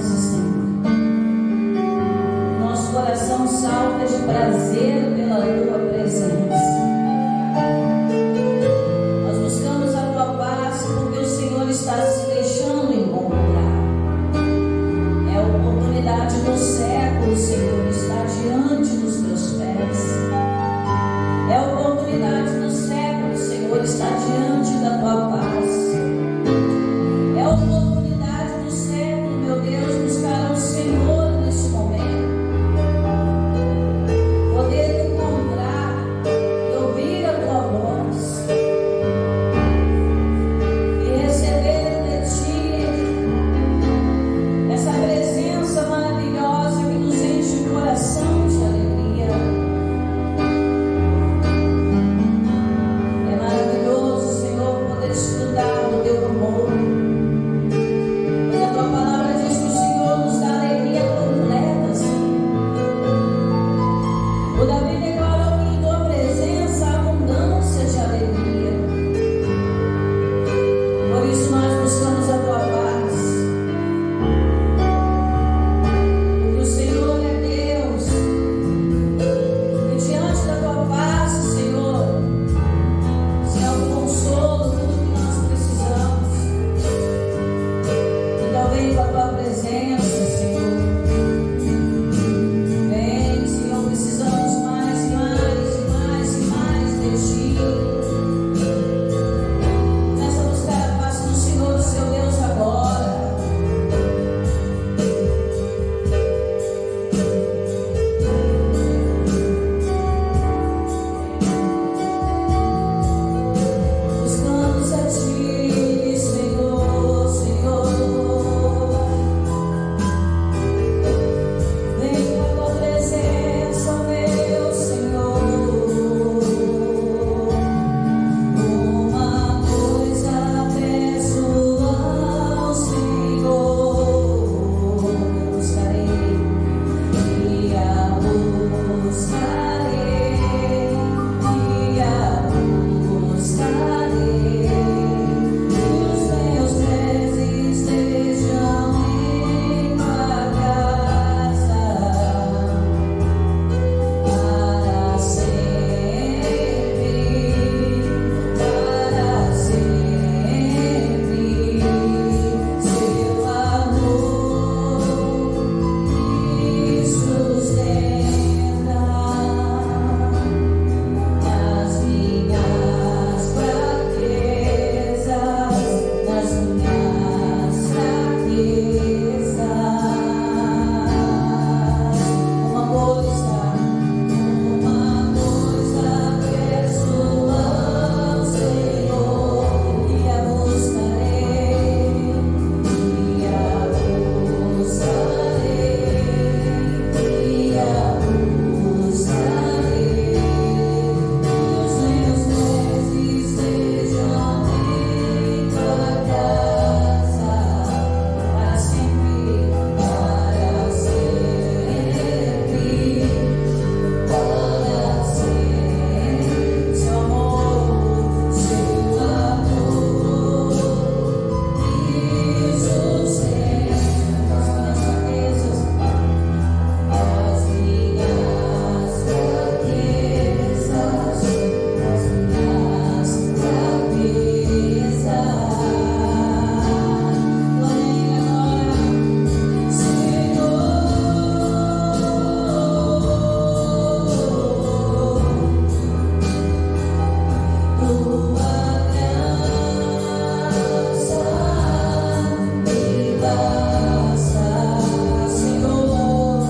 presença, Senhor. Nosso coração salta de prazer pela tua presença. Nós buscamos a tua paz porque o Senhor está se deixando encontrar. É a oportunidade do século, Senhor, está diante dos teus pés. É a oportunidade do século, Senhor, está diante da tua paz. É a oportunidade do século, meu Deus, buscar ao Senhor nesse momento. Poder encontrar e ouvir a tua voz. E receber de ti essa presença maravilhosa que nos enche o coração de alegria. É maravilhoso, Senhor, poder desfrutar do teu amor. Pois a tua palavra diz que o Senhor nos dá alegria completa, Senhor. O Davi declarou que em tua presença há abundância de alegria. Por isso nós buscamos a tua paz. Porque o Senhor é Deus. E diante da tua paz, Senhor, se há um consolo, tudo que nós precisamos. Então vem com a tua presença, Senhor. Vem, Senhor, precisamos mais e mais e mais e mais de ti. Começa a buscar a paz do Senhor, do seu Deus, agora. Buscamos a ti, Senhor, Senhor. Vem com a tua presença, meu Senhor. Uma coisa peço ao Senhor, buscarei e a buscarei e a buscarei, que os meus pés estejam em tua casa para sempre, para sempre. Seu amor me sustenta nas minhas fraquezas, nas minhas fraquezas. Uma coisa peço ao Senhor, e a buscarei, e a buscarei, e a buscarei, que os meus pés estejam em tua casa para sempre, para sempre, para sempre. Seu amor me sustenta nas minhas fraquezas, nas minhas fraquezas, nas minhas fraquezas. Glória agora, Senhor. Tua graça me basta, Senhor,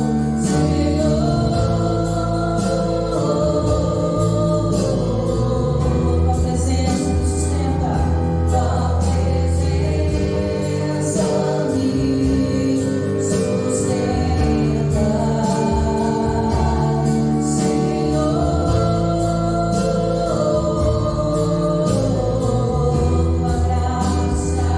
tua presença me sustenta, tua presença me sustenta, Senhor. Tua graça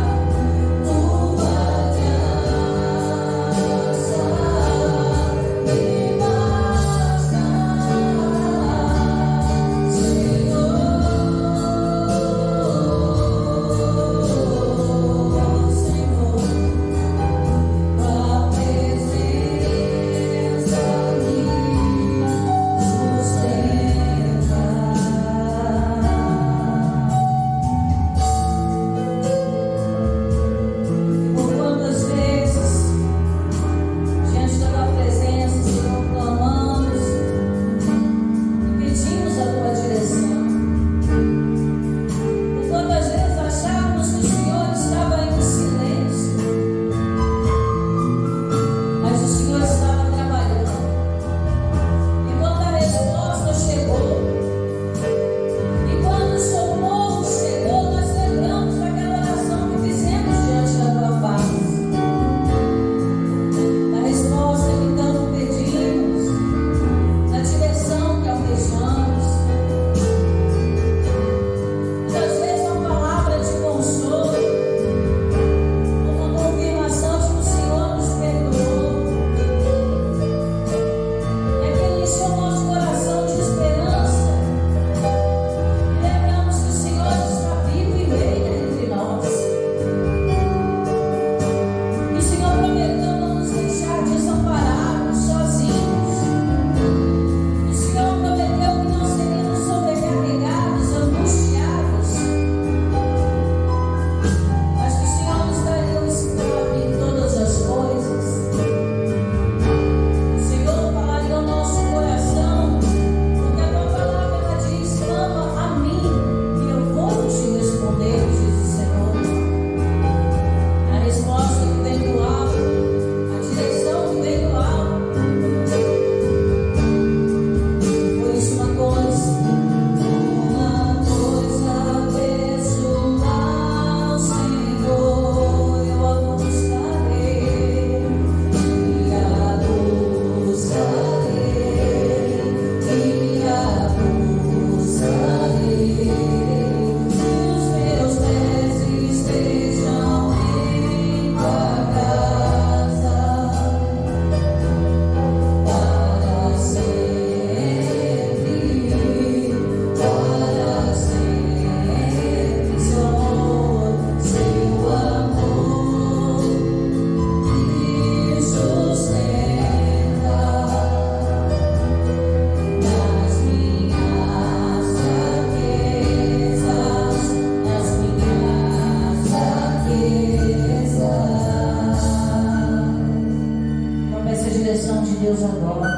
Deus agora.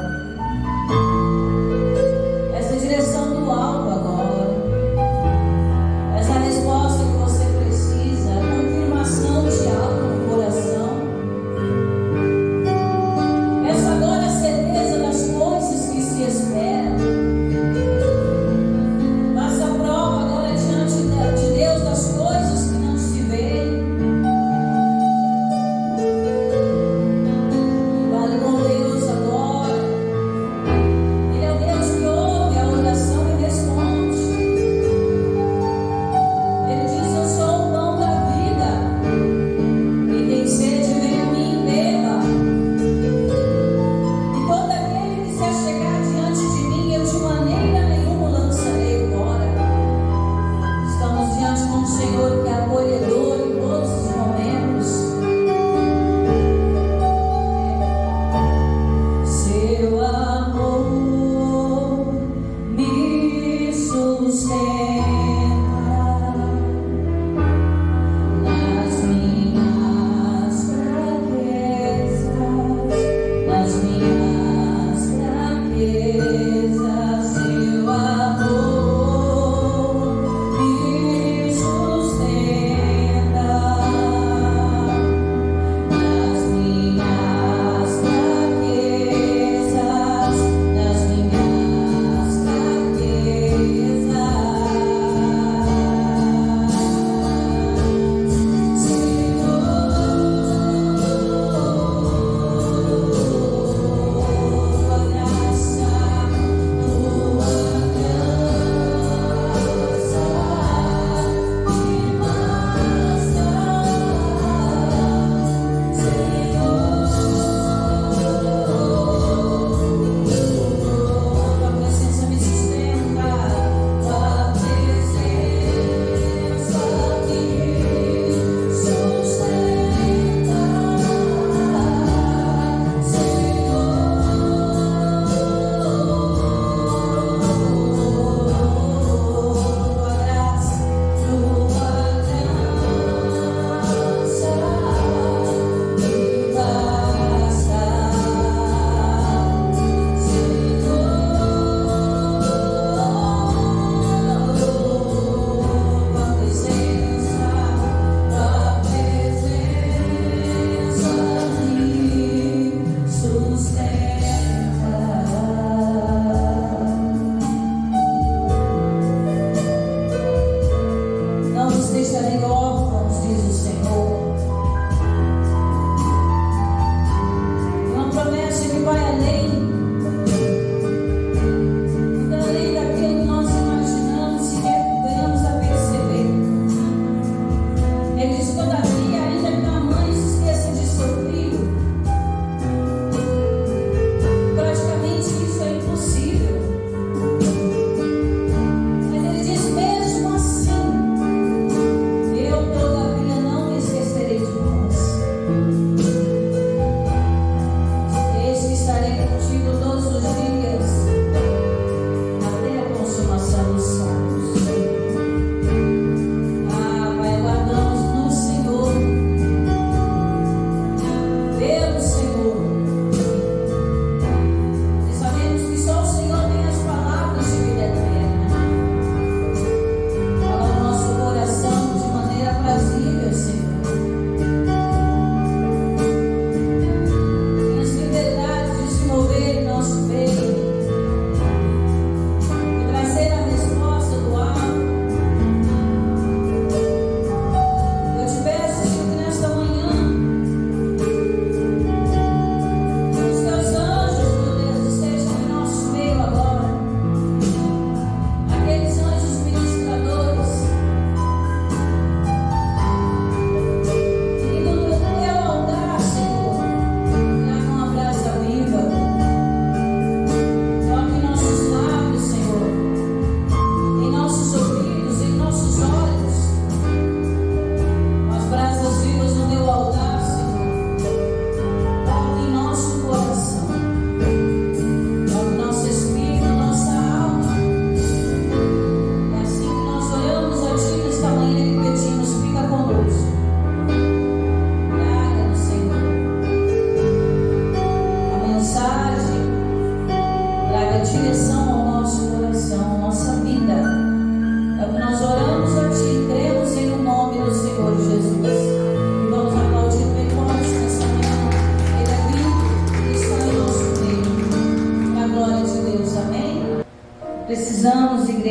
Essa direção do alto agora. Essa resposta que você precisa, a confirmação de algo no coração. Essa agora é a certeza das coisas que se esperam. Faça a prova agora diante de Deus das coisas que não se veem. Fale com Deus agora.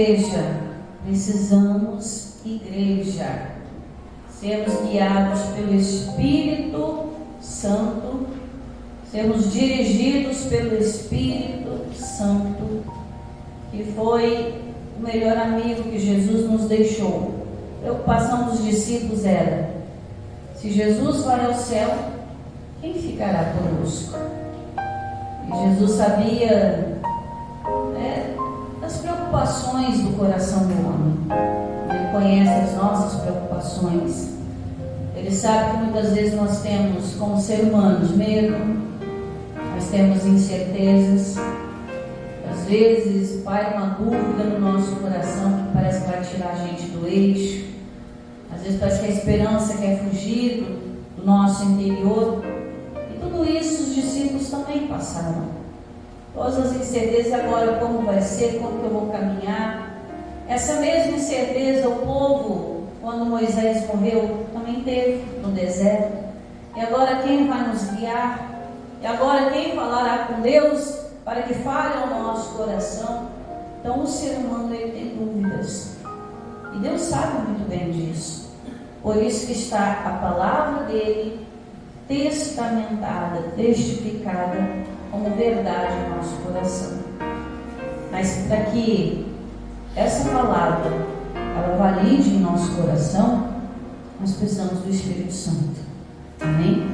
igreja, precisamos igreja. Sermos guiados pelo Espírito Santo, sermos dirigidos pelo Espírito Santo, que foi o melhor amigo que Jesus nos deixou. A preocupação dos discípulos era: se Jesus vai ao céu, quem ficará conosco? E Jesus sabia das preocupações do coração do homem. Ele conhece as nossas preocupações. Ele sabe que muitas vezes nós temos, como seres humanos, medo, nós temos incertezas. Às vezes vai uma dúvida no nosso coração que parece que vai tirar a gente do eixo. Às vezes parece que a esperança quer fugir do nosso interior. E tudo isso os discípulos também passaram. Todas as incertezas agora, como vai ser, como que eu vou caminhar. Essa mesma incerteza o povo, quando Moisés morreu, também teve no deserto. E agora quem vai nos guiar? E agora quem falará com Deus para que fale ao nosso coração? Então o ser humano ele tem dúvidas. E Deus sabe muito bem disso. Por isso que está a palavra dele testamentada, testificada como verdade no nosso coração. Mas para que essa palavra ela valide em nosso coração, nós precisamos do Espírito Santo. Amém?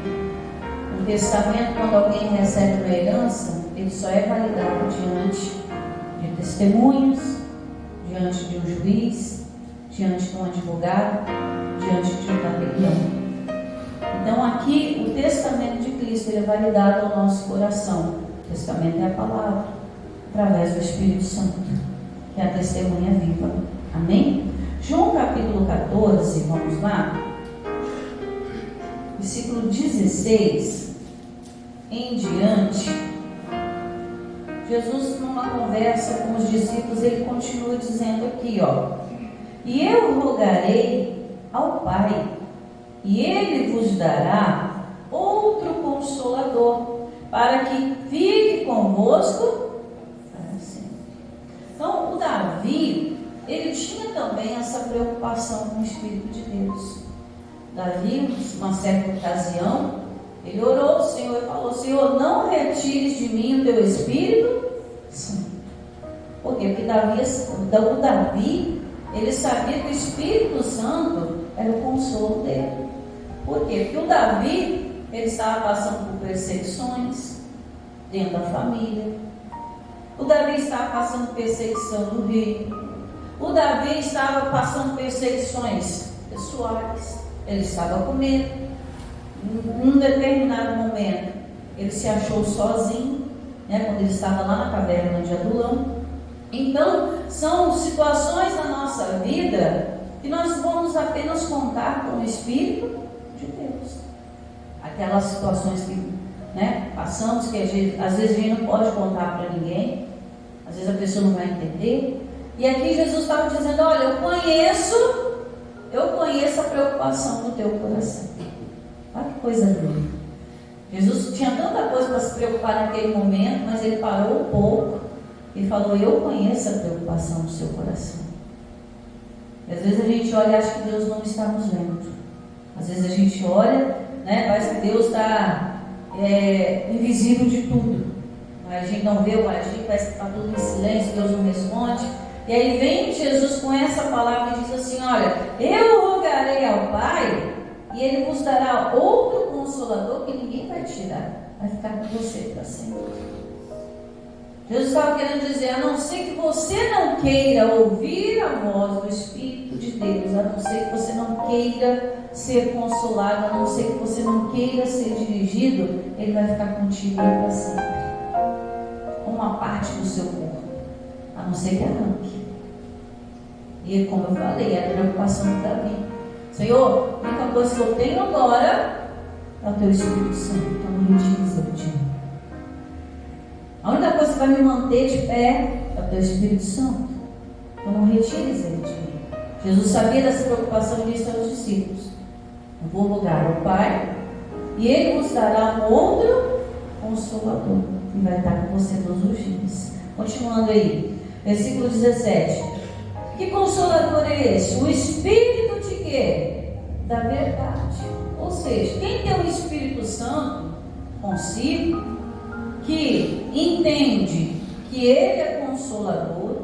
No testamento, quando alguém recebe uma herança, ele só é validado diante de testemunhas, diante de um juiz, diante de um advogado, diante de um tabelião. Então aqui o testamento de Cristo ele é validado ao nosso coração. O testamento é a palavra, através do Espírito Santo, que é a testemunha viva. Amém? João capítulo 14, vamos lá. Versículo 16 em diante. Jesus, numa conversa com os discípulos, ele continua dizendo aqui, e eu rogarei ao Pai, e Ele vos dará outro Consolador, para que fique convosco para sempre. Então, o Davi, ele tinha também essa preocupação com o Espírito de Deus. Davi, numa certa ocasião, ele orou ao Senhor e falou: Senhor, não retires de mim o teu Espírito Santo. Por quê? Porque o Davi, ele sabia que o Espírito Santo era o consolo dele. Por quê? Porque o Davi, ele estava passando por perseguições dentro da família. O Davi estava passando perseguição no reino. O Davi estava passando perseguições pessoais. Ele estava com medo. Em um determinado momento, ele se achou sozinho, quando ele estava lá na caverna de Adulão. Então, são situações na nossa vida que nós vamos apenas contar com o Espírito de Deus. Aquelas situações que passamos, que às vezes a gente não pode contar para ninguém, às vezes a pessoa não vai entender. E aqui Jesus estava dizendo: olha, eu conheço a preocupação no teu coração. Olha que coisa linda. Jesus tinha tanta coisa para se preocupar naquele momento, mas ele parou um pouco e falou: eu conheço a preocupação do seu coração. E às vezes a gente olha e acha que Deus não está nos vendo. Às vezes a gente olha, parece que Deus está invisível de tudo. A gente não vê o agir, parece que está tudo em silêncio, Deus não responde. E aí vem Jesus com essa palavra e diz assim: olha, eu rogarei ao Pai, e Ele vos dará outro Consolador que ninguém vai tirar, vai ficar com você para sempre. Jesus estava querendo dizer: a não ser que você não queira ouvir a voz do Espírito de Deus, a não ser que você não queira ser consolado, a não ser que você não queira ser dirigido, Ele vai ficar contigo para sempre, uma parte do seu corpo, a não ser que arranque. E como eu falei, é a preocupação de Davi: Senhor, a única coisa que eu tenho agora é o teu Espírito Santo, então não retires ele de mim. A única coisa que vai me manter de pé é o teu Espírito Santo, então não retires ele de mim. Jesus sabia dessa preocupação e disse aos discípulos: eu vou rogar ao Pai, e Ele vos dará um outro Consolador, que vai estar com você todos os dias. Continuando aí, versículo 17: Que consolador é esse? O Espírito de quê? Da verdade. Ou seja, quem tem o Espírito Santo consigo, que entende que Ele é consolador,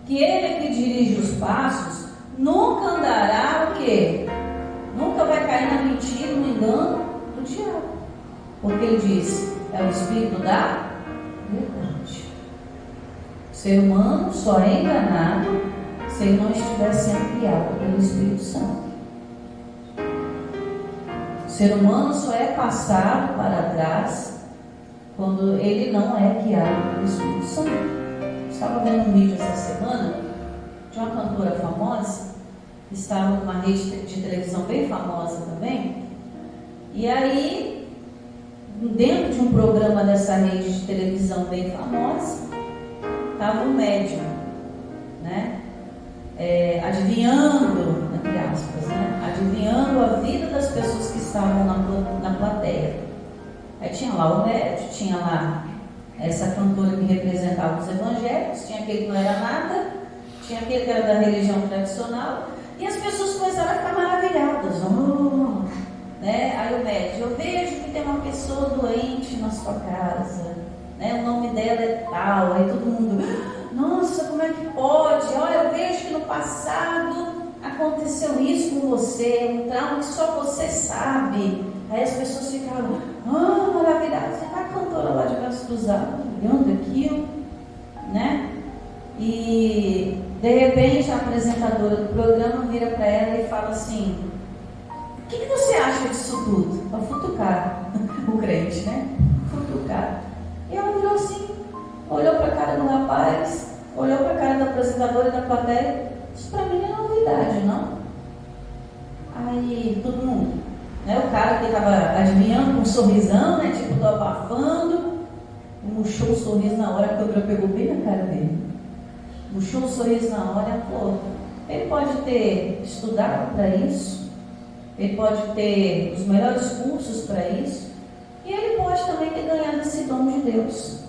que Ele é que dirige os passos, nunca andará o quê? Nunca vai cair na mentira, no engano do diabo. Porque Ele diz, é o Espírito da verdade. O ser humano só é enganado se ele não estiver sendo guiado pelo Espírito Santo. O ser humano só é passado para trás quando ele não é guiado pelo Espírito Santo. Estava vendo um vídeo essa semana de uma cantora famosa, que estava numa rede de televisão bem famosa também, e aí, dentro de um programa dessa rede de televisão bem famosa, estava um médium, né? Adivinhando, entre aspas, né? Adivinhando a vida das pessoas que estavam na plateia. Aí tinha lá o médium, tinha lá essa cantora que representava os evangélicos, tinha aquele que não era nada, tinha aquele que era da religião tradicional, e as pessoas começaram a ficar maravilhadas. Né? Aí o médium, eu vejo que tem uma pessoa doente na sua casa, né? O nome dela é tal. Aí todo mundo, nossa, como é que pode? Olha, eu vejo que no passado aconteceu isso com você, um trauma que só você sabe. Aí as pessoas ficaram, maravilhadas. A cantora lá de braço cruzado, olhando aquilo, né? E de repente a apresentadora do programa vira para ela e fala assim: o que você acha disso tudo? Para futucar o crente, né? Futucar. E ela virou assim, olhou para a cara do rapaz, olhou para a cara da apresentadora e da plateia. Isso para mim não é novidade, não? Aí todo mundo, né? O cara que estava adivinhando com um sorrisão, né? Tipo, tô abafando, murchou o sorriso na hora, a câmera pegou bem na cara dele. Murchou o sorriso na hora e falou: ele pode ter estudado para isso, ele pode ter os melhores cursos para isso, e ele pode também ter ganhado esse dom de Deus.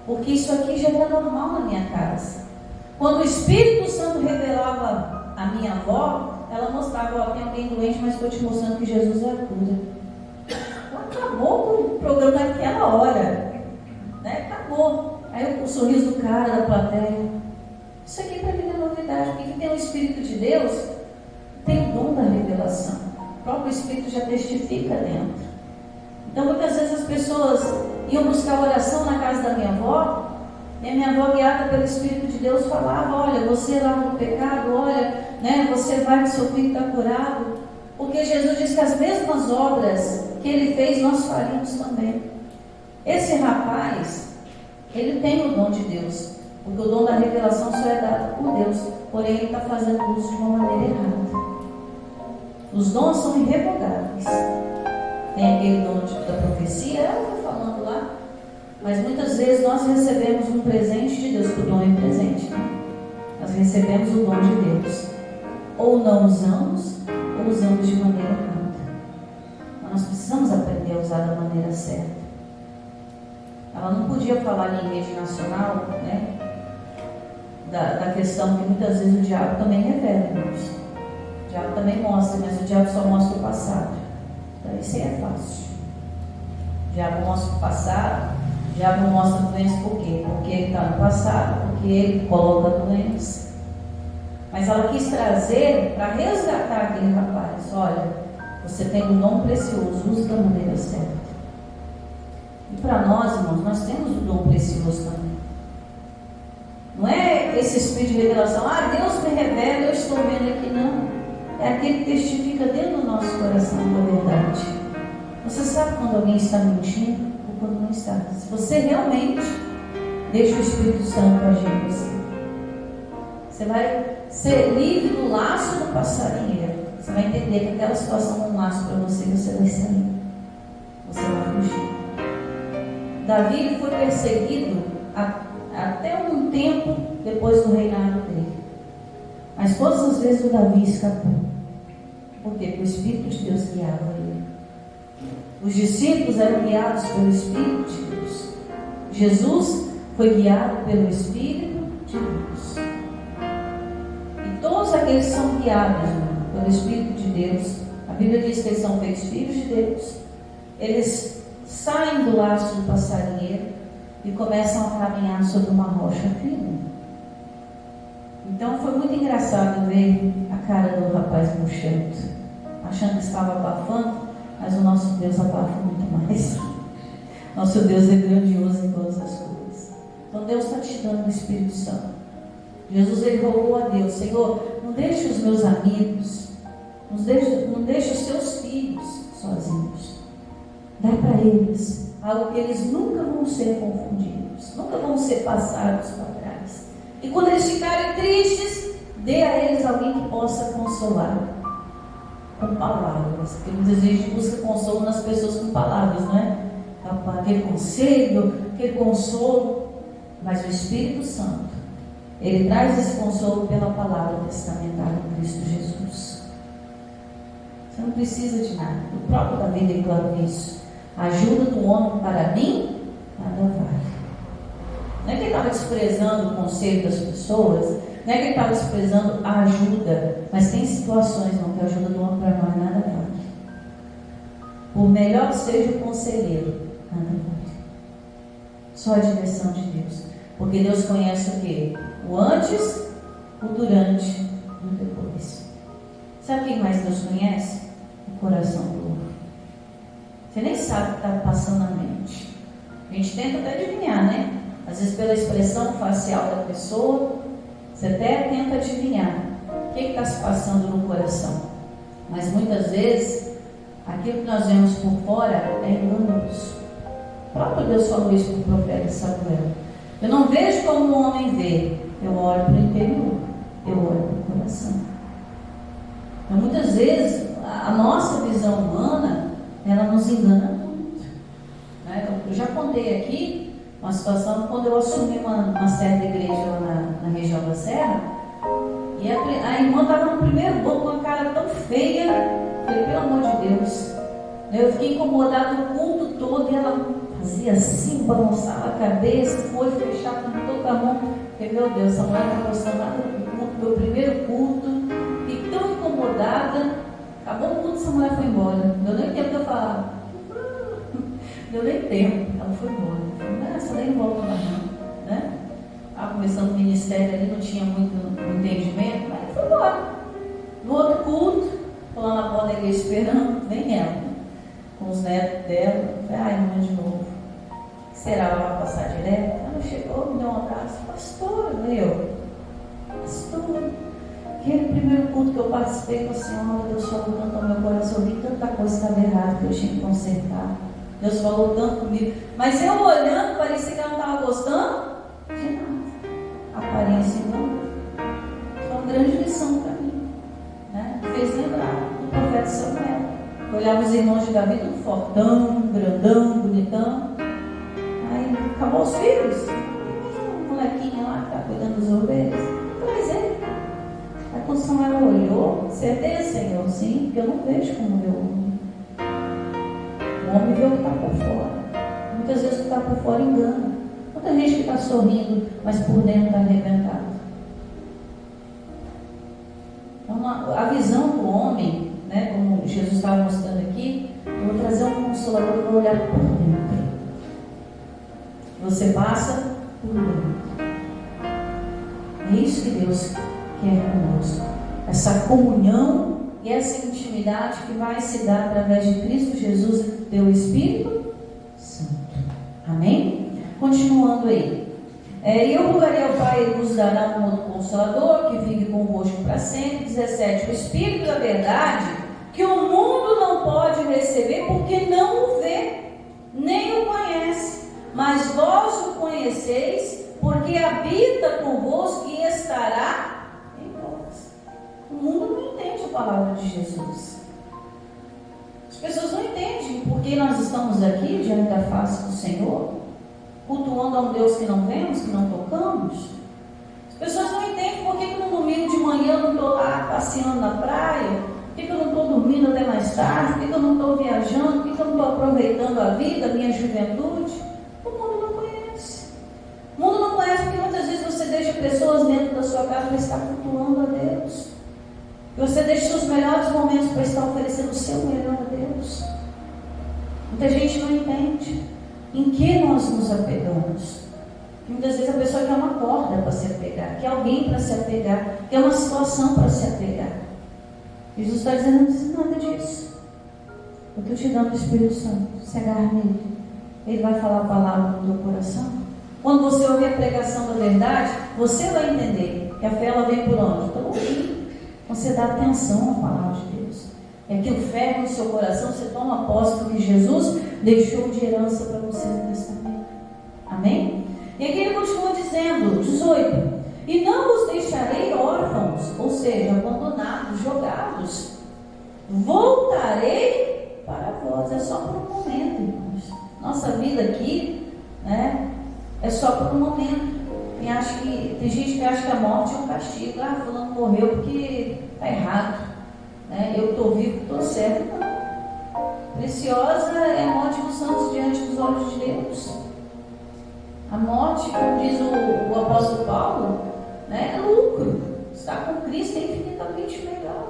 Porque isso aqui já era normal na minha casa. Quando o Espírito Santo revelava a minha avó, ela mostrava: ó, tem alguém doente, mas estou te mostrando que Jesus é a cura. Ela acabou com o programa naquela hora, né? Acabou. Aí o sorriso do cara, da plateia. Isso aqui para mim é novidade. Porque quem tem o Espírito de Deus tem o dom da revelação. O próprio Espírito já testifica dentro. Então muitas vezes as pessoas iam buscar oração na casa da minha avó, e a minha avó, guiada pelo Espírito de Deus, falava: olha, você larga o pecado, olha, né, você vai que seu filho está curado. Porque Jesus diz que as mesmas obras que ele fez, nós faríamos também. Esse rapaz, ele tem o dom de Deus, porque o dom da revelação só é dado por Deus, porém ele está fazendo uso de uma maneira errada. Os dons são irrevogáveis. Tem aquele dom da profecia, ela está falando lá, mas muitas vezes nós recebemos um presente de Deus, porque o dom é presente, né? Nós recebemos o dom de Deus, ou não usamos, ou usamos de maneira errada. Mas nós precisamos aprender a usar da maneira certa. Ela não podia falar em rede nacional, né? Da questão que muitas vezes o diabo também revela, irmãos. O diabo também mostra, mas o diabo só mostra o passado. Então isso aí é fácil. O diabo mostra o passado, o diabo mostra a doença por quê? Porque ele está no passado, porque ele coloca a doença. Mas ela quis trazer para resgatar aquele rapaz: olha, você tem um dom precioso, use da maneira certa. E para nós, irmãos, nós temos um dom precioso também. Não é esse espírito de revelação: Deus me revela, eu estou vendo aqui. Não. É aquele que testifica dentro do nosso coração da verdade. Você sabe quando alguém está mentindo ou quando não está. Se você realmente deixa o Espírito Santo agir em você, você vai ser livre do laço do passarinheiro. Você vai entender que aquela situação é um laço para você, você vai sair. Você vai fugir. Davi foi perseguido até um tempo depois do reinado dele. Mas todas as vezes o Davi escapou. Por quê? Porque o Espírito de Deus guiava ele. Os discípulos eram guiados pelo Espírito de Deus. Jesus foi guiado pelo Espírito de Deus. eles são guiados pelo Espírito de Deus. A Bíblia diz que eles são feitos filhos de Deus. Eles saem do laço do passarinheiro e começam a caminhar sobre uma rocha firme. Então foi muito engraçado ver a cara do rapaz murchento, achando que estava abafando, mas o nosso Deus abafa muito mais. Nosso Deus é grandioso em todas as coisas. Então Deus está te dando o Espírito Santo. Jesus, ele rogou a Deus: Senhor, não deixe os meus amigos, não deixe os seus filhos sozinhos. Dá para eles algo que eles nunca vão ser confundidos, nunca vão ser passados para trás. E quando eles ficarem tristes, dê a eles alguém que possa consolar com palavras. Porque muitas vezes a gente busca consolo nas pessoas com palavras, não é? Aquele conselho, aquele consolo. Mas o Espírito Santo, ele traz esse consolo pela palavra testamentária em Cristo Jesus. Você não precisa de nada. O próprio Davi declarou isso: a ajuda do homem para mim nada vale. Não é que ele estava desprezando o conselho das pessoas, não é que ele estava desprezando a ajuda, mas tem situações não, que a ajuda do homem para nós nada vale. Por melhor que seja o conselheiro, nada vale. Só a direção de Deus. Porque Deus conhece o quê? O antes, o durante e o depois. Sabe quem mais Deus conhece? O coração do homem. Você nem sabe o que está passando na mente. A gente tenta até adivinhar, né? Às vezes pela expressão facial da pessoa, você até tenta adivinhar o que está se passando no coração. Mas muitas vezes, aquilo que nós vemos por fora é enganoso. O próprio Deus falou isso para o profeta Samuel: eu não vejo como o homem vê, eu olho para o interior, eu olho para o coração. Então muitas vezes a nossa visão humana, ela nos engana muito, né? Eu já contei aqui uma situação quando eu assumi uma certa igreja lá na região da Serra, e a irmã estava no primeiro banco com uma cara tão feia. Eu falei: pelo amor de Deus. Eu fiquei incomodada o culto todo, e ela fazia assim, balançava a cabeça, foi fechar com toda a mão. Eu falei: meu Deus, essa mulher não está gostando nada do culto, meu primeiro culto. Fiquei tão incomodada. Acabou o culto, essa mulher foi embora. Não deu nem tempo de eu falar. Deu nem tempo, ela foi embora. Eu falei: essa nem volta mais não, né? Estava começando o ministério ali, não tinha muito entendimento, mas foi embora. No outro culto, estou lá na porta da igreja esperando, vem ela, com os netos dela. Eu falei: ai, irmã, de novo. Será ela vai passar direto? Ela chegou, me deu um abraço: pastor, pastor, aquele primeiro culto que eu participei com a senhora, Deus falou tanto ao meu coração, eu vi tanta coisa que estava errada que eu tinha que consertar. Deus falou tanto comigo, mas eu olhando, parecia que ela não estava gostando de nada. Aparência não. Foi uma grande lição para mim, né? Fez lembrar do profeta Samuel. Eu olhava os irmãos de Davi, tudo fortão, grandão, bonitão. Aí acabou os filhos, um molequinho lá que está cuidando das ovelhas. Mas é. Aí quando Samuel olhou: certeza, Senhor? Sim, porque eu não vejo como vê o homem. O homem vê o que está por fora. Muitas vezes o que está por fora engana. Muita gente que está sorrindo, mas por dentro está arrebentado. Então, a visão do homem, né, como Jesus estava mostrando aqui, eu vou trazer um consolador que vai olhar por dentro. Você passa por dentro. É isso que Deus quer conosco. Essa comunhão e essa intimidade que vai se dar através de Cristo Jesus e do teu Espírito Santo. Amém? Continuando aí. E eu rogarei ao Pai, ele nos dará um outro Consolador, que fique convosco para sempre. 17. O Espírito da verdade, que o mundo não pode receber, porque não o vê, nem o conhece. Mas vós o conheceis, porque habita convosco e estará em vós. O mundo não entende a palavra de Jesus. As pessoas não entendem porque nós estamos aqui diante da face do Senhor, cultuando a um Deus que não vemos, que não tocamos. As pessoas não entendem por que no domingo de manhã eu não estou lá passeando na praia, por que eu não estou dormindo até mais tarde, por que eu não estou viajando, por que eu não estou aproveitando a vida, a minha juventude. O mundo não conhece. O mundo não conhece porque muitas vezes você deixa pessoas dentro da sua casa para estar cultuando a Deus. Que você deixe os melhores momentos para estar oferecendo o seu melhor a Deus. Muita gente não entende em que nós nos apegamos. Muitas vezes a pessoa quer uma corda para se apegar, quer alguém para se apegar, quer uma situação para se apegar. Jesus está dizendo: não precisa nada disso. Eu estou te dando o Espírito Santo. Se agarra nele. Ele vai falar a palavra no teu coração. Quando você ouvir a pregação da verdade, você vai entender que a fé ela vem por onde? Pelo ouvido. Você dá atenção à palavra de Deus. É aquilo ferra no seu coração, você toma posse do que Jesus deixou de herança para você no testamento. Amém? E aqui ele continua dizendo, 18: e não vos deixarei órfãos, ou seja, abandonados, jogados. Voltarei para vós. É só por um momento, irmãos. Nossa vida aqui, né, é só por um momento. Tem gente que acha que a morte é um castigo. Fulano morreu porque está errado, né? Eu estou vivo, estou certo. Não. Preciosa é a morte dos santos diante dos olhos de Deus. A morte, como diz o apóstolo Paulo, né, é lucro. Estar com Cristo é infinitamente melhor.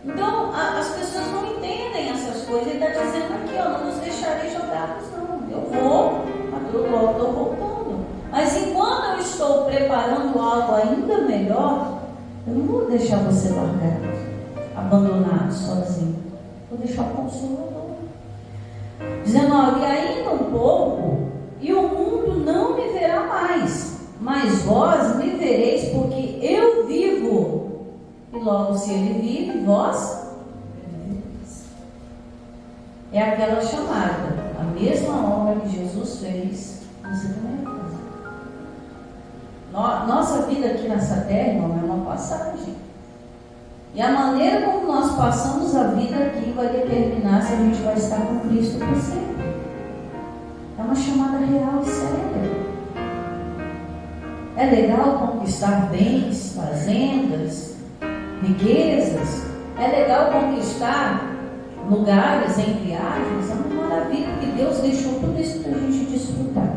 Então, as pessoas não entendem essas coisas. Ele está dizendo aqui, não nos deixarei jogados, não. Eu vou, mas eu logo estou voltando. Mas enquanto eu estou preparando algo ainda melhor, eu não vou deixar você largado, abandonado, sozinho. Vou deixar o Consolador. 19: e ainda um pouco, e o mundo não me verá mais, mas vós me vereis, porque eu vivo. E logo, se ele vive, vós vivereis. É aquela chamada, a mesma obra que Jesus fez, você também vai fazer. Nossa vida aqui nessa terra, irmão, é uma passagem. E a maneira como nós passamos a vida aqui vai determinar se a gente vai estar com Cristo por sempre. É uma chamada real e séria. É legal conquistar bens, fazendas, riquezas. É legal conquistar lugares em viagens. É uma maravilha, porque Deus deixou tudo isso para a gente desfrutar.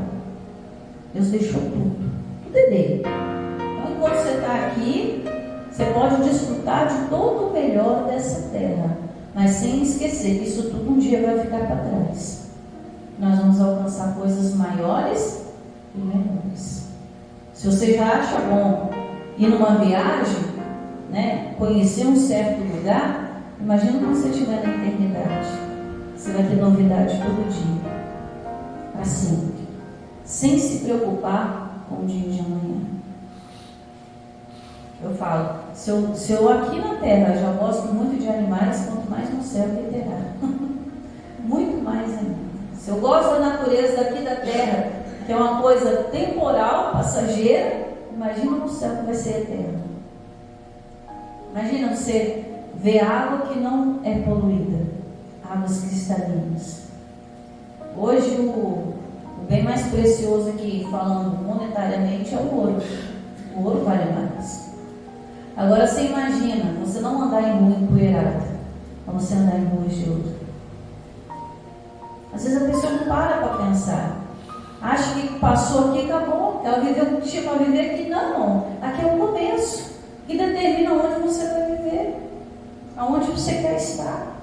Deus deixou tudo. Tudo é dele. Então, enquanto você está aqui, você pode desfrutar de todo o melhor dessa terra, mas sem esquecer que isso tudo um dia vai ficar para trás. Nós vamos alcançar coisas maiores e menores. Se você já acha bom ir numa viagem, né, conhecer um certo lugar, imagina quando você estiver na eternidade. Você vai ter novidade todo dia, assim, sem se preocupar com o dia de amanhã. Eu falo, se eu aqui na terra já gosto muito de animais, quanto mais no céu que terá. Muito mais ainda. Se eu gosto da natureza daqui da terra, que é uma coisa temporal, passageira, imagina no céu que vai ser eterno. Imagina você ver água que não é poluída, águas cristalinas. Hoje o bem mais precioso aqui, falando monetariamente, é o ouro. O ouro vale mais. Agora você imagina, você não andar em rua empoeirada, mas você andar em ruas de ouro. Às vezes a pessoa não para pensar. Acha que passou aqui e acabou. Ela viveu o que tinha para viver aqui. Não, aqui é o começo. Que determina onde você vai viver. Aonde você quer estar.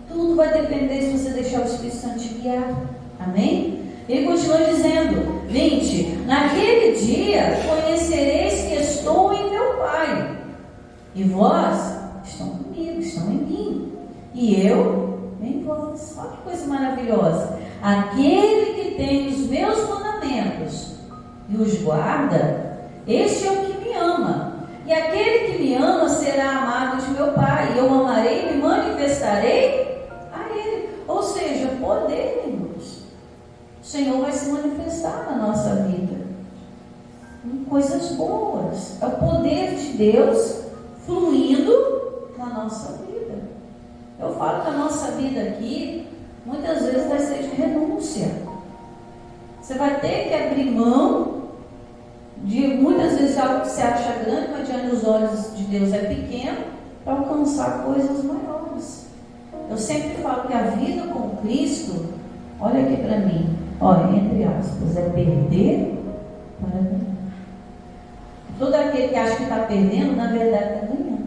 Tudo vai depender se você deixar o Espírito Santo te guiar. Amém? Ele continua dizendo, 20: naquele dia conhecereis que estou em meu Pai, e vós estão comigo, estão em mim, e eu em vós. Olha que coisa maravilhosa. Aquele que tem os meus mandamentos e os guarda, este é o que me ama. E aquele que me ama será amado de meu Pai, e eu amarei e me manifestarei a Ele. Ou seja, poder, irmãos. O Senhor vai se manifestar na nossa vida em coisas boas. É o poder de Deus fluindo na nossa vida. Eu falo que a nossa vida aqui muitas vezes vai ser de renúncia. Você vai ter que abrir mão de muitas vezes algo que você acha grande, mas diante dos olhos de Deus é pequeno, para alcançar coisas maiores. Eu sempre falo que a vida com Cristo, olha aqui para mim, olha, entre aspas, é perder para ganhar. Todo aquele que acha que está perdendo, na verdade está ganhando.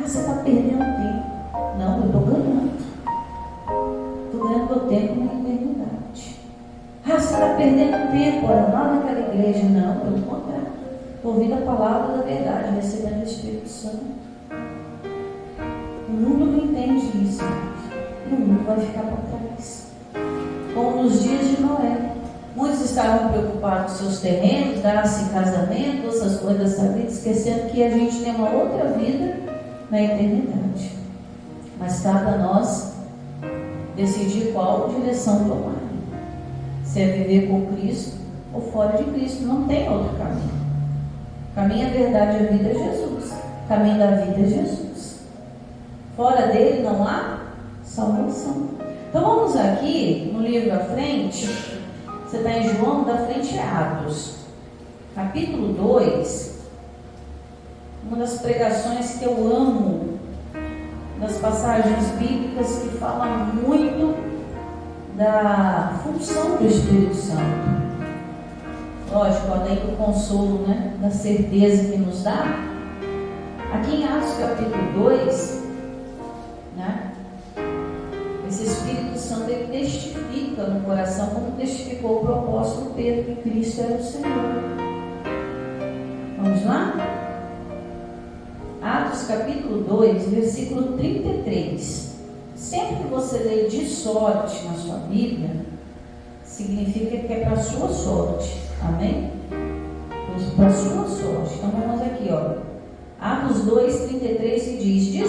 Você está perdendo tempo. Não, eu estou ganhando. Estou ganhando meu tempo na eternidade. Você está perdendo tempo lá naquela igreja. Não, pelo contrário. Estou ouvindo a palavra da verdade, recebendo o Espírito Santo. O mundo não entende isso, gente. O mundo vai ficar para trás. Como nos dias de Noé. Muitos estavam preocupados com seus terrenos, dar-se casamento, essas coisas da vida, esquecendo que a gente tem uma outra vida na eternidade. Mas cabe a nós decidir qual direção tomar. Se é viver com Cristo ou fora de Cristo. Não tem outro caminho. O caminho, a verdade e a vida é Jesus. O caminho da vida é Jesus. Fora dele não há salvação. Então vamos aqui no livro à frente. Você está em João, da frente é Atos, capítulo 2. Uma das pregações que eu amo, das passagens bíblicas que fala muito da função do Espírito Santo. Lógico, além do consolo, né, da certeza que nos dá. Aqui em Atos capítulo 2, né, esse Espírito Santo, ele testifica no coração, como testificou o apóstolo Pedro, que Cristo era o Senhor. Vamos lá? Atos capítulo 2, versículo 33. Sempre que você lê de sorte na sua Bíblia, significa que é para a sua sorte. Amém? Para a sua sorte. Então vamos aqui, ó. Atos 2, 33, que diz: de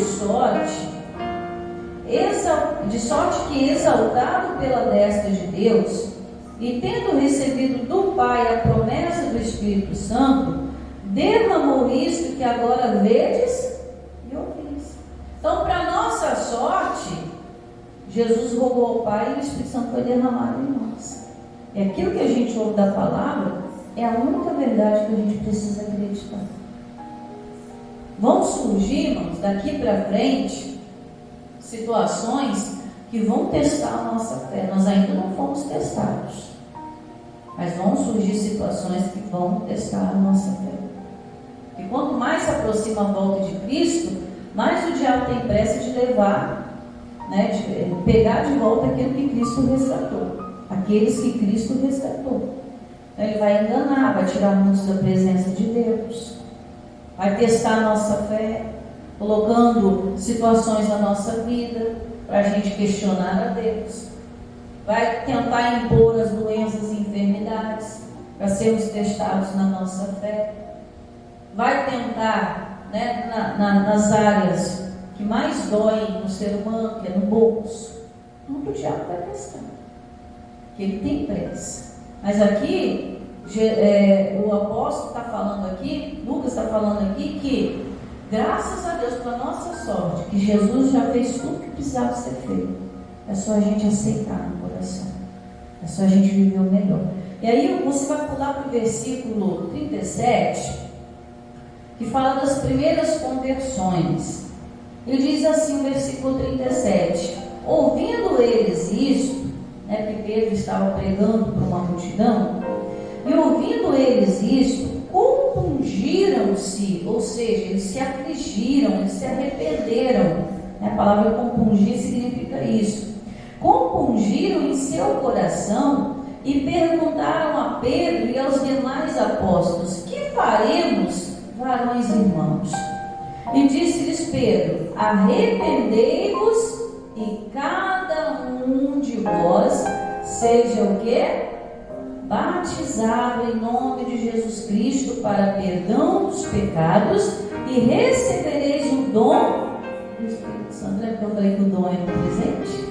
sorte que, exaltado pela destra de Deus, e tendo recebido do Pai a promessa do Espírito Santo, derramou isto que agora vedes e ouvis. Então, para nossa sorte, Jesus rogou ao Pai e o Espírito Santo foi derramado em nós. E aquilo que a gente ouve da palavra é a única verdade que a gente precisa acreditar. Vão surgir, irmãos, daqui para frente, situações que vão testar a nossa fé. Nós ainda não fomos testados, mas vão surgir situações que vão testar a nossa fé. E quanto mais se aproxima a volta de Cristo, mais o diabo tem pressa de levar, né, de pegar de volta aquilo que Cristo resgatou, aqueles que Cristo resgatou. Então, ele vai enganar, vai tirar muitos da presença de Deus, vai testar a nossa fé, colocando situações na nossa vida para a gente questionar a Deus. Vai tentar impor as doenças e enfermidades para sermos testados na nossa fé. Vai tentar, né, nas áreas que mais doem no ser humano, que é no bolso. Tudo o diabo vai testar, que ele tem pressa. Mas aqui, o apóstolo está falando aqui, Lucas está falando aqui que, graças a Deus, para nossa sorte, que Jesus já fez tudo que precisava ser feito. É só a gente aceitar no coração. É só a gente viver o melhor. E aí você vai pular para o versículo 37, que fala das primeiras conversões. Ele diz assim, no versículo 37: ouvindo eles isto, né, porque Pedro estava pregando para uma multidão, e ouvindo eles isto, compungiram-se, ou seja, eles se afligiram, eles se arrependeram. A palavra compungir significa isso. Compungiram em seu coração e perguntaram a Pedro e aos demais apóstolos: que faremos, varões e irmãos? E disse-lhes Pedro: arrependei-vos e cada um de vós seja o quê? Batizado em nome de Jesus Cristo para perdão dos pecados, e recebereis o dom do Espírito Santo. Lembra que eu falei que o dom é um presente?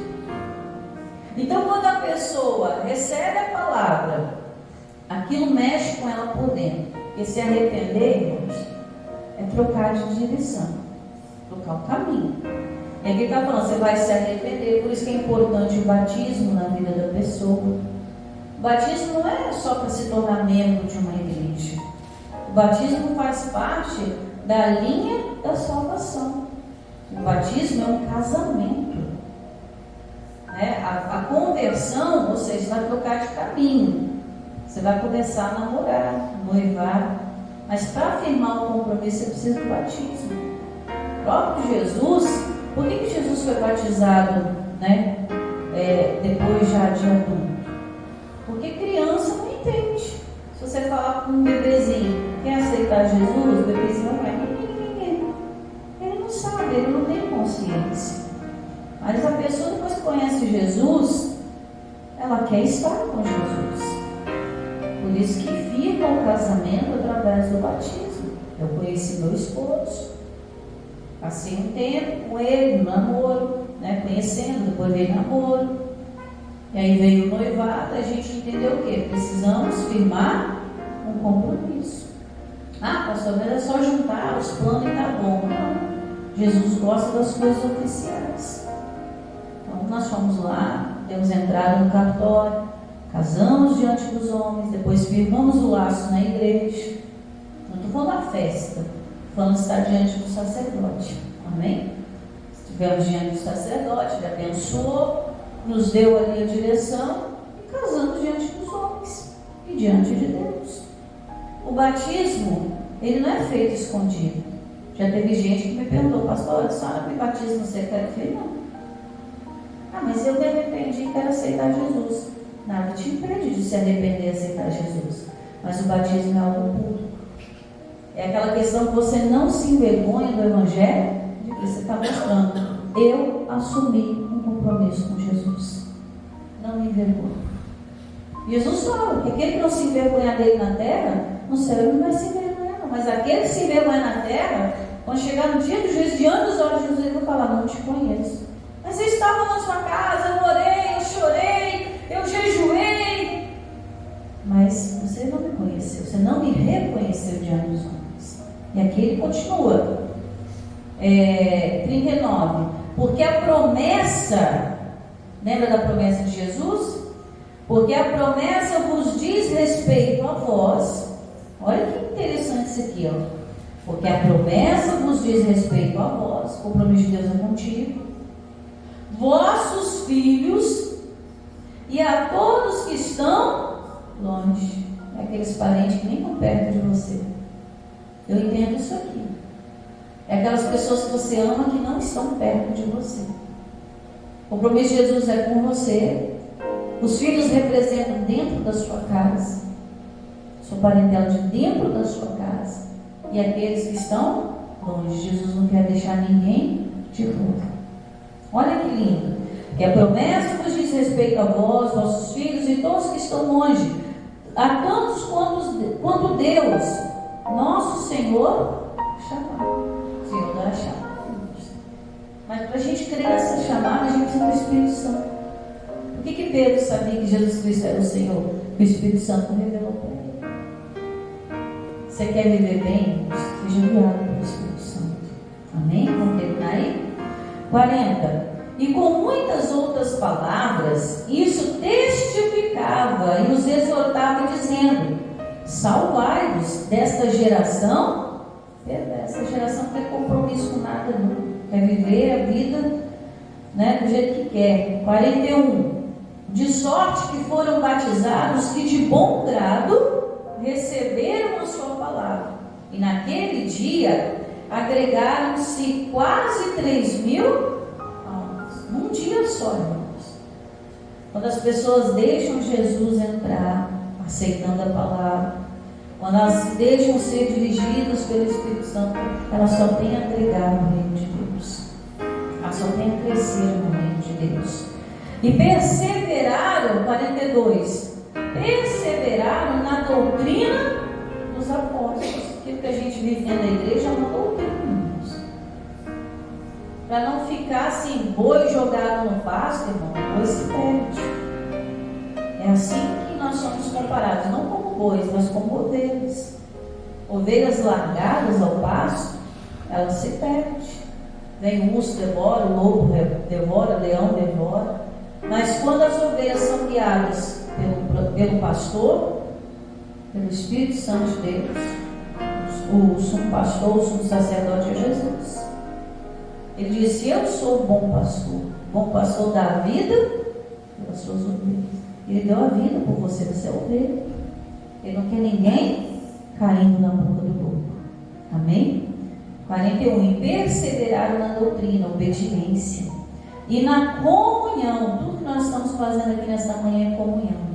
Então, quando a pessoa recebe a palavra, aquilo mexe com ela por dentro. E se arrepender, irmãos, é trocar de direção, trocar o caminho. E aqui está falando, você vai se arrepender. Por isso que é importante o batismo na vida da pessoa. O batismo não é só para se tornar membro de uma igreja. O batismo faz parte da linha da salvação. O batismo é um casamento. A conversão, ou seja, vai trocar de caminho. Você vai começar a namorar, noivar. Mas para afirmar o compromisso, você precisa do batismo. próprio Jesus, por que Jesus foi batizado, né? Depois já de adulto? Porque criança não entende. Se você falar com um bebezinho, quer aceitar Jesus, o bebezinho vai, ele não sabe, ele não tem consciência. Mas a pessoa, depois que conhece Jesus, ela quer estar com Jesus. Por isso que fica o casamento através do batismo. Eu conheci meu esposo, passei um tempo com ele, no namoro, né, conhecendo, depois veio o namoro, e aí veio o noivado. A gente entendeu o quê? Precisamos firmar um compromisso. Pastor, mas é só juntar os planos e tá bom. Não. Jesus gosta das coisas oficiais. Então nós fomos lá, temos entrado no cartório, casamos diante dos homens, depois firmamos o laço na igreja. Não estou falando da festa, estou falando de estar diante do sacerdote. Amém? Estivemos diante do sacerdote, ele abençoou, nos deu ali a direção e casamos diante dos homens e diante de Deus. O batismo, ele não é feito escondido. Já teve gente que me perguntou: pastor, a senhora me batiza no secreto? Eu falei: não. Mas eu me arrependi e quero aceitar Jesus. Nada te impede de se arrepender e aceitar Jesus. Mas o batismo é algo público. É aquela questão que você não se envergonha do Evangelho, de que você está mostrando: eu assumi um compromisso com Jesus. Não me envergonho. Jesus fala que aquele que não se envergonhar dele na terra, no céu ele não vai se envergonhar, não. Mas aquele que se envergonhar na terra, quando chegar no dia do juízo, diante dos olhos de Jesus, ele vai falar: não te conheço. Mas eu estava na sua casa, eu orei, eu chorei, eu jejuei. Mas você não me conheceu, você não me reconheceu diante dos homens. E aqui ele continua. 39. Porque a promessa, lembra da promessa de Jesus? Porque a promessa vos diz respeito a vós. Olha que interessante isso aqui, ó. Porque a promessa vos diz respeito a vós. O compromisso de Deus é contigo, vossos filhos e a todos que estão longe. É aqueles parentes que nem estão perto de você. Eu entendo isso aqui. É aquelas pessoas que você ama que não estão perto de você. O compromisso de Jesus é com você. Os filhos representam dentro da sua casa, sua parentela de dentro da sua casa. E aqueles que estão longe. Jesus não quer deixar ninguém de fora. Olha que lindo. Que a promessa vos diz respeito a vós, vossos filhos e todos que estão longe, a tantos quanto Deus, nosso Senhor, chamar. O Senhor dá a chamada. Mas para a gente crer nessa chamada, a gente precisa do Espírito Santo. Por que Pedro sabia que Jesus Cristo era o Senhor? O Espírito Santo revelou para ele. Você quer viver bem? Seja guiado pelo Espírito Santo. Amém? Vamos terminar aí? 40. E com muitas outras palavras, isso testificava e os exortava, dizendo: salvai-vos desta geração perversa. Essa geração não tem compromisso com nada, não. Quer viver a vida, né, do jeito que quer. 41. De sorte que foram batizados que de bom grado receberam a sua palavra. E naquele dia agregaram-se quase 3.000 almas. Num dia só, irmãos. Quando as pessoas deixam Jesus entrar, aceitando a palavra, quando elas deixam ser dirigidas pelo Espírito Santo, elas só têm a agregar no reino de Deus. Elas só têm a crescer no reino de Deus. E perseveraram, 42, perseveraram na doutrina dos apóstolos. Aquilo que a gente vive dentro da igreja é uma doutrina, irmãos. Para não ficar assim, boi jogado no pasto, irmão, o boi se perde. É assim que nós somos comparados, não como bois, mas como ovelhas. Ovelhas largadas ao pasto, elas se perdem. Vem o urso, devora, o lobo devora, o leão devora. Mas quando as ovelhas são guiadas pelo pastor, pelo Espírito Santo de Deus, o sumo pastor, o sumo sacerdote é Jesus. Ele disse: eu sou o bom pastor dá a vida pelas suas ovelhas. Ele deu a vida por você é ovelha. Ele não quer ninguém caindo na boca do lobo. Amém? 41. E perseveraram na doutrina, obediência. E na comunhão. Tudo que nós estamos fazendo aqui nesta manhã é comunhão.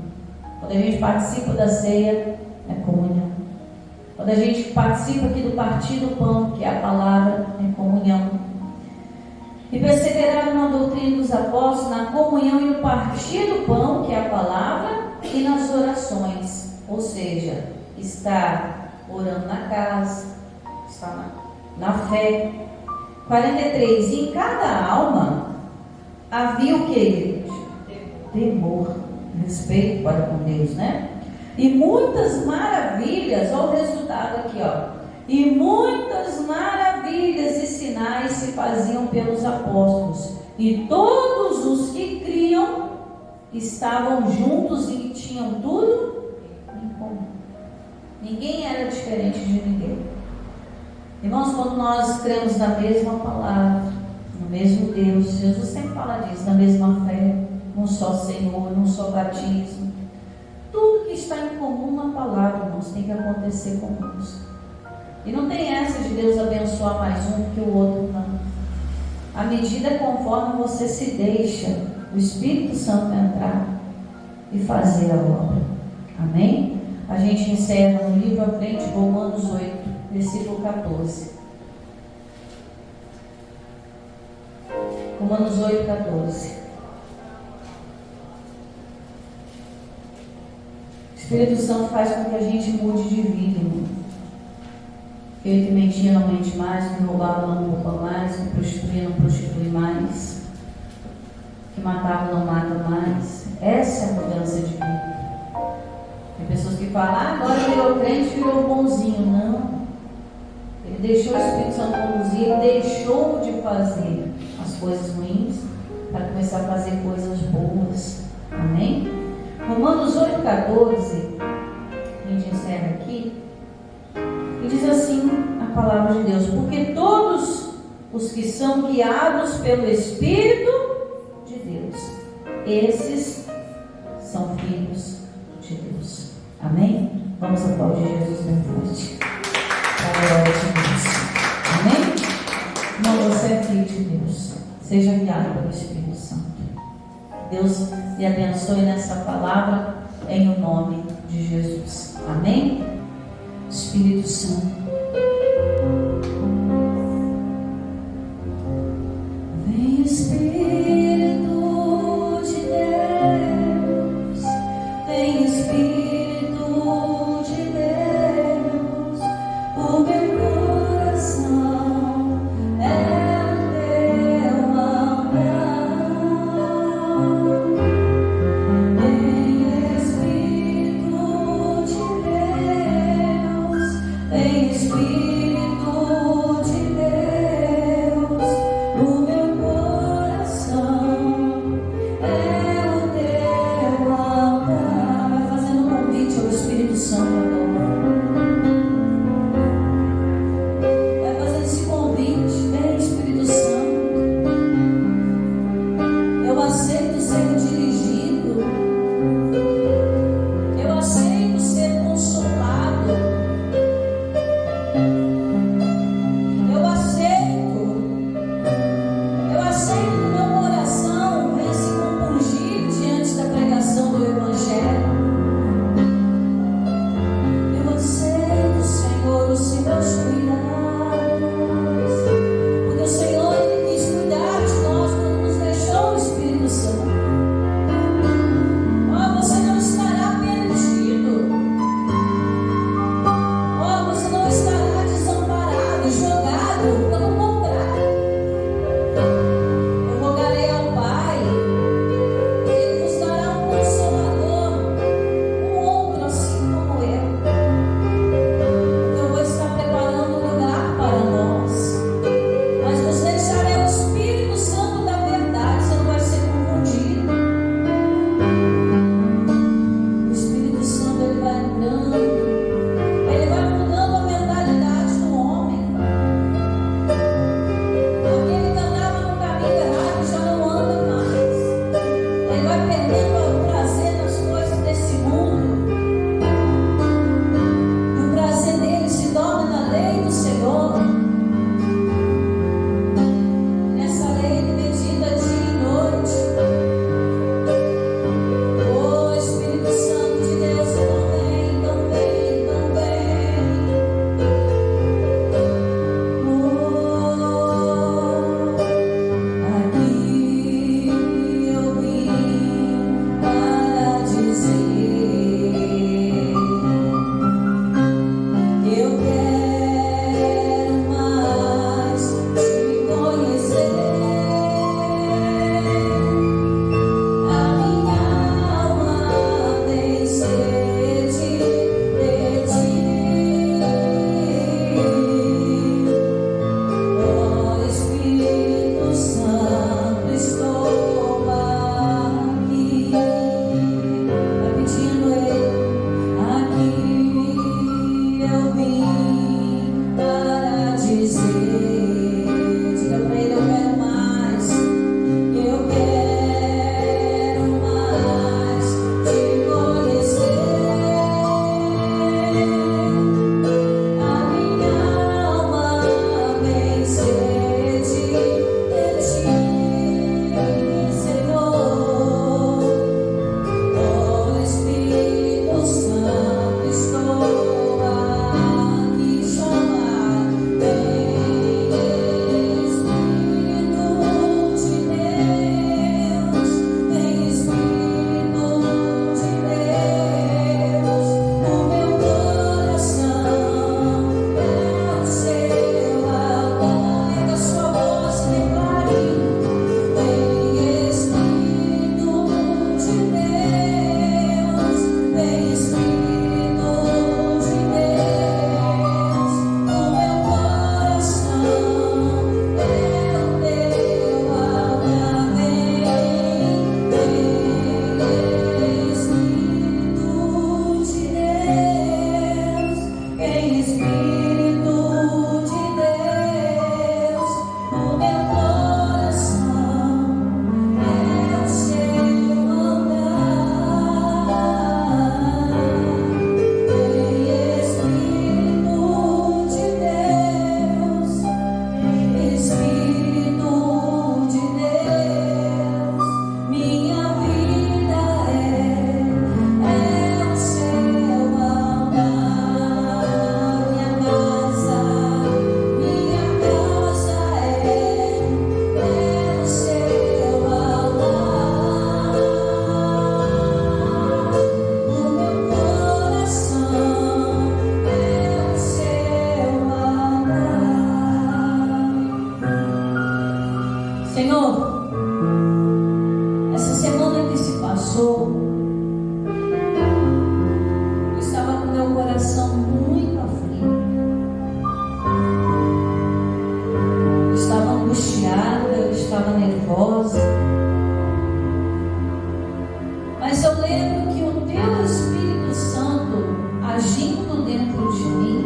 Quando a gente participa da ceia, é comunhão. Quando a gente participa aqui do partir do pão, que é a palavra, é comunhão. E perseveraram na doutrina dos apóstolos, na comunhão e no partir do pão, que é a palavra, e nas orações. Ou seja, está orando na casa, está na fé. 43. E em cada alma havia o que, igreja? Temor, respeito para com Deus, né? E muitas maravilhas, olha o resultado aqui, ó. E muitas maravilhas e sinais se faziam pelos apóstolos. E todos os que criam estavam juntos e tinham tudo em comum. Ninguém era diferente de ninguém. Irmãos, quando nós cremos na mesma palavra, no mesmo Deus, Jesus sempre fala disso, na mesma fé, num só Senhor, num só batismo. Tudo que está em comum na palavra, irmãos, tem que acontecer conosco. E não tem essa de Deus abençoar mais um que o outro, não. À medida conforme você se deixa o Espírito Santo entrar e fazer a obra. Amém? A gente encerra no livro à frente, Romanos 8, versículo 14. Romanos 8, 14. O Espírito Santo faz com que a gente mude de vida, irmão. Ele que mentia não mente mais, que roubava não rouba mais, que prostituía não prostitui mais, que matava não mata mais. Essa é a mudança de vida. Tem pessoas que falam, agora virou crente, virou bonzinho. Não. Ele deixou o Espírito Santo conduzir, ele deixou de fazer as coisas ruins para começar a fazer coisas boas. Amém? Romanos 8, 14, a gente encerra aqui. E diz assim a palavra de Deus: porque todos os que são guiados pelo Espírito de Deus, esses são filhos de Deus. Amém? Vamos aplaudir Jesus bem forte. A glória de Deus. Amém? Não, você é filho de Deus. Seja guiado pelo Espírito Santo. Deus lhe abençoe nessa palavra em o nome de Jesus. Amém? Espírito Santo, vem Espírito de Deus, vem Espírito de Deus, o meu coração é o teu amor. Vem Espírito de Deus, vem Espírito de Deus, o meu coração é o teu amor. Vai fazendo um convite ao Espírito Santo agora. Vai fazendo esse convite. Vem Espírito Santo. Eu aceito ser dirigido. Eu aceito ser consolado. Eu aceito que meu coração venha se compungir diante da pregação do Evangelho. Eu aceito, Senhor, os seus cuidados, porque o Senhor Ele quis cuidar de nós quando nos deixou o Espírito Santo. Oh, você não estará perdido. Oh, você não estará desamparado, jogado. Pelo contrário, eu rogarei ao Pai, e Ele nos dará um consolador, um outro assim como eu. Porque eu vou estar preparando um lugar para nós. Mas nos deixarei o Espírito Santo da verdade, você não vai ser confundido. O Espírito Santo ele vai entrando, ele vai mudando a mentalidade do homem. Aquele que andava no caminho errado já não anda mais. Ele vai perdendo o prazer nas coisas desse mundo. E o prazer dele se torna na lei do Senhor. passou, eu estava com meu coração muito aflito. Eu estava angustiada, eu estava nervosa. Mas eu lembro que o teu Espírito Santo, agindo dentro de mim,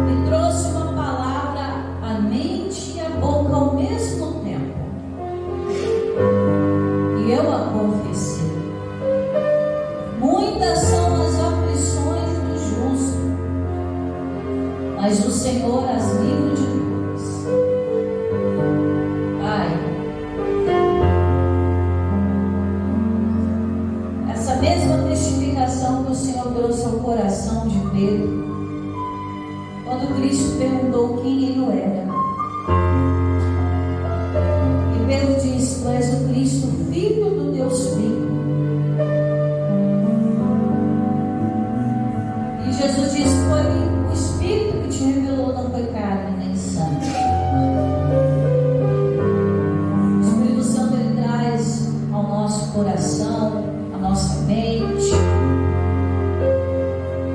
me trouxe uma palavra à mente e à boca ao mesmo tempo. E eu a confessei. Muitas são as aflições do justo, mas o Senhor as livra de todas. Pai, essa mesma testificação que o Senhor trouxe ao coração de Pedro, quando Cristo perguntou quem ele era, e Pedro disse: Tu és o Cristo, Filho do Deus vivo. E Jesus disse: Foi o Espírito que te revelou, não foi carne nem sangue. O Espírito Santo, ele traz ao nosso coração, à nossa mente,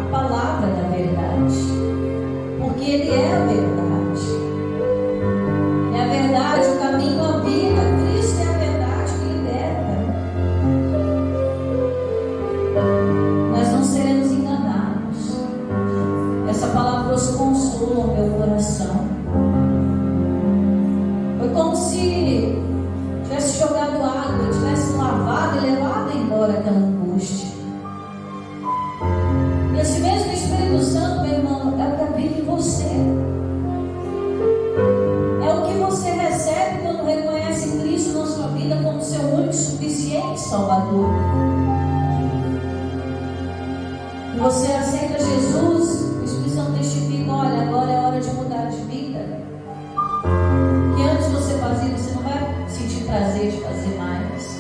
a palavra da verdade, porque ele é a verdade. É a verdade, o caminho, a vida. Cristo é a verdade que liberta. Nós não seremos enganados. Essa palavra trouxe consolo ao meu coração. Foi como se tivesse jogado água, tivesse lavado e levado embora aquela angústia. E esse mesmo Espírito Santo, meu irmão, é o que habita em você. É o que você recebe quando reconhece Cristo na sua vida como seu único e suficiente Salvador. E você aceita Jesus, o Espírito Santo testifica: olha, agora é hora de mudar de vida. Que antes você fazia, você não vai sentir prazer de fazer mais.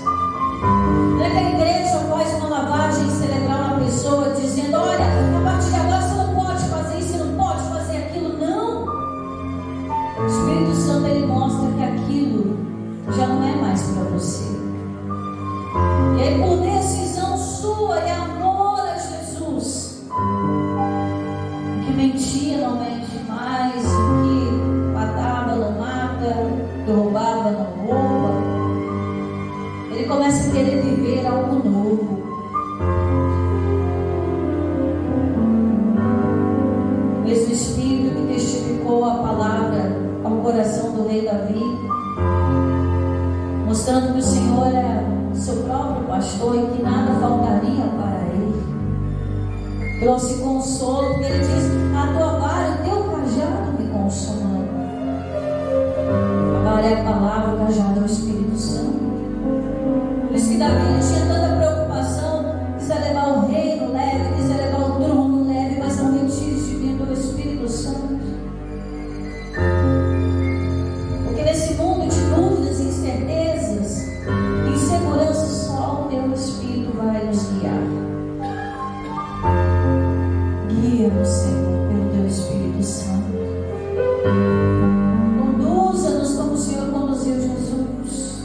Não é que a igreja faz uma lavagem cerebral na pessoa, dizendo: olha, a partir de agora você não pode fazer isso, você não pode fazer aquilo. Não! O Espírito Santo, ele mostra que aquilo já não é mais para você. E aí, por decisão sua e amor a Jesus, o que mentia não mente mais, o que matava não mata, o que roubava não rouba. Ele começa a querer viver algo novo. O mesmo Espírito que testificou a palavra ao coração do rei Davi, mostrando que o Senhor é seu próprio pastor e que nada faltaria para ele, trouxe consolo, porque ele diz: a tua vara, o teu cajado me consola. A vara é a palavra, o cajado é o Espírito Santo. Por isso que Davi tinha tanta preocupação, quiser levar o reino leve, quiser levar o trono leve, mas não retire de mim pelo Espírito Santo. Porque nesse mundo de dúvidas, incertezas, inseguranças, só o teu Espírito vai nos guiar. Guia-nos, Senhor, pelo teu Espírito Santo. Conduza-nos como o Senhor conduziu Jesus.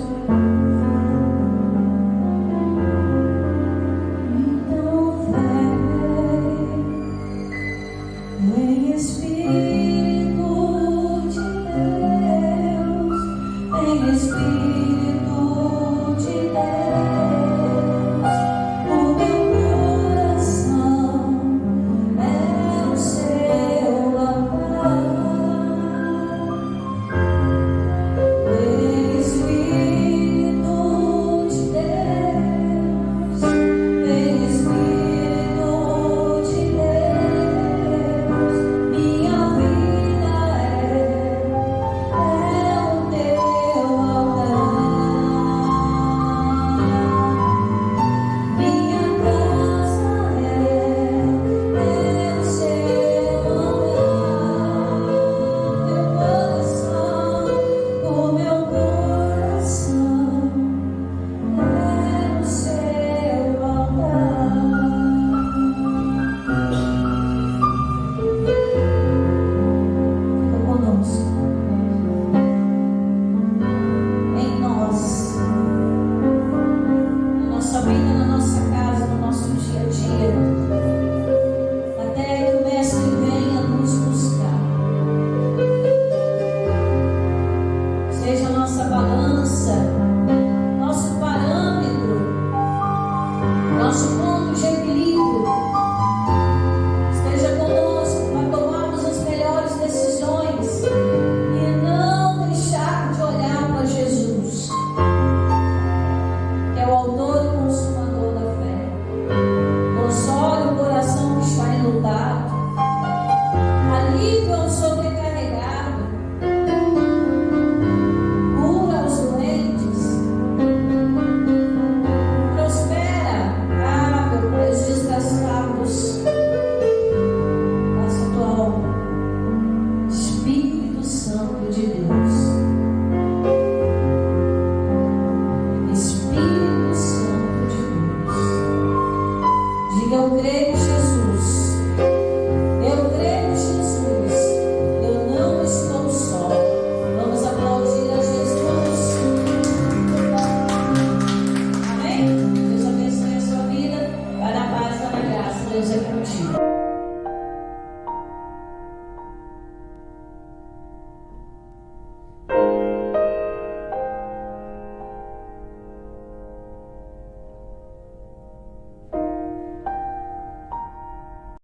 Deus é contigo.